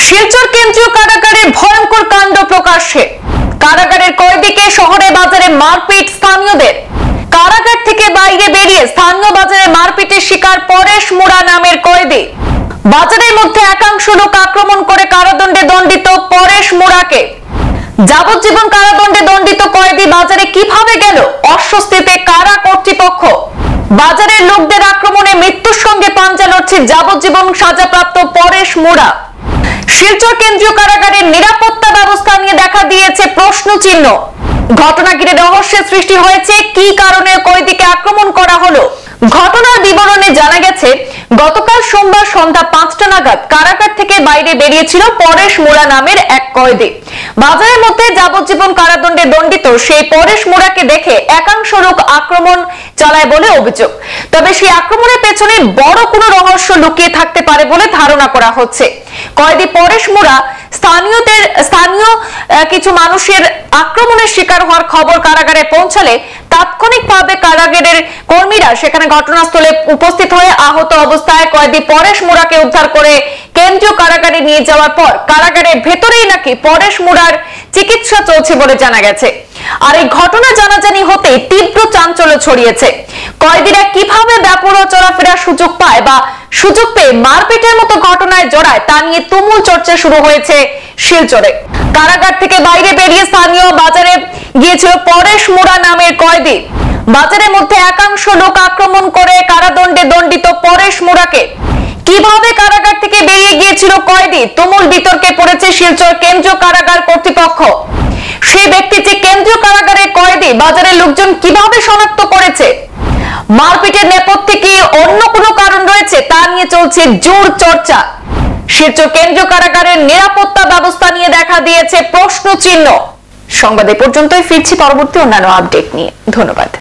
শিলচর কেন্দ্রীয় কারাগারে ভয়ঙ্কর কাণ্ড প্রকাশ্যে। কারাগারের কয়েদিকে শহরে বাজারে মারপিট স্থানীয়দের। কারাগার থেকে বাইরে বেরিয়ে স্থানীয় বাজারে মারপিটের শিকার পরেশ মুড়া নামের কয়েদি। বাজারের মধ্যে একাংশ লোক আক্রমণ করে কারাদণ্ডে দণ্ডিত পরেশ মুড়াকে। যাবজ্জীবন কারাদণ্ডে দণ্ডিত কয়েদি বাজারে কিভাবে গেল, অস্বস্তিতে কারা কর্তৃপক্ষ। বাজারের লোকদের আক্রমণে মৃত্যুর সঙ্গে পাঞ্জা লড়ছে যাবজ্জীবন সাজাপ্রাপ্ত পরেশ মুড়া। শিলচর কেন্দ্রীয় কারাগারের নিরাপত্তা ব্যবস্থা নিয়ে দেখা দিয়েছে প্রশ্ন চিহ্ন। ঘটনা ঘিরে রহস্যের সৃষ্টি হয়েছে। কি কারণে কয়েদিকে আক্রমণ করা হলো? ঘটনার বিবরণে জানা গেছে, গতকাল সোমবার সন্ধ্যা 5টা নাগাদ কারাগার থেকে বাইরে বেরিয়েছিল পরেশ মুড়া নামের এক কয়েদি। বাজারের মধ্যে যাবজ্জীবন কারাদণ্ডে দণ্ডিত সেই পরেশ মুড়াকে দেখে একাংশ লোক আক্রমণ চালায় বলে অভিযোগ। তবে সেই আক্রমণের পেছনে বড় কোনো রহস্য লুকিয়ে থাকতে পারে বলে ধারণা করা হচ্ছে। কয়েদি পরেশ মুড়া স্থানীয় কিছু মানুষের আক্রমণের শিকার হওয়ার খবর কারাগারে পৌঁছালে তাৎক্ষণিকভাবে কারাগারের কর্মীরা সেখানে ঘটনাস্থলে উপস্থিত হয়ে আহত অবস্থায় কয়েদি পরেশ মুড়াকে উদ্ধার করে কেন্দ্রীয় কারাগারে নিয়ে যাওয়ার পর কারাগারের ভেতরেই নাকি পরেশ মুড়ার চিকিৎসা চলছে বলে জানা গেছে। আর এই ঘটনা জানাজানি হতে তীব্র চাঞ্চল্য ছড়িয়েছে। কয়েদিরা কিভাবে ব্যাপরোয়া চলাফেরার সুযোগ পায় বা সুযোগ পেয়ে মারপিটের মতো ঘটনায় জড়ায় তা নিয়ে তুমুল চর্চা শুরু হয়েছে শিলচরে। কারাগার থেকে বাইরে বেরিয়ে স্থানীয় বাজারে গিয়েছিল পরেশ মুড়া নামের কয়েদি। বাজারের মধ্যে একাংশ লোক আক্রমণ করে কারাদণ্ডে দণ্ডিত পরেশ মুড়াকে। কিভাবে কারাগার থেকে বেরিয়ে গিয়েছিল কয়েদি, তুমুল বিতর্কে পড়েছে শিলচর কেন্দ্রীয় কারাগার কর্তৃপক্ষ। সেই ব্যক্তি যে কেন্দ্রীয় কারাগারের কয়েদি, বাজারের লোকজন কিভাবে শনাক্ত করেছে? মারপিটের নেপথ্যে কি অন্য কোনো কারণ রয়েছে তা নিয়ে চলছে জোর চর্চা। শিলচর কেন্দ্রীয় কারাগারের নিরাপত্তা ব্যবস্থা নিয়ে দেখা দিয়েছে প্রশ্ন চিহ্ন। সংবাদ এ পর্যন্তই, ফিরছি পরবর্তী অন্যান্য আপডেট নিয়ে। ধন্যবাদ।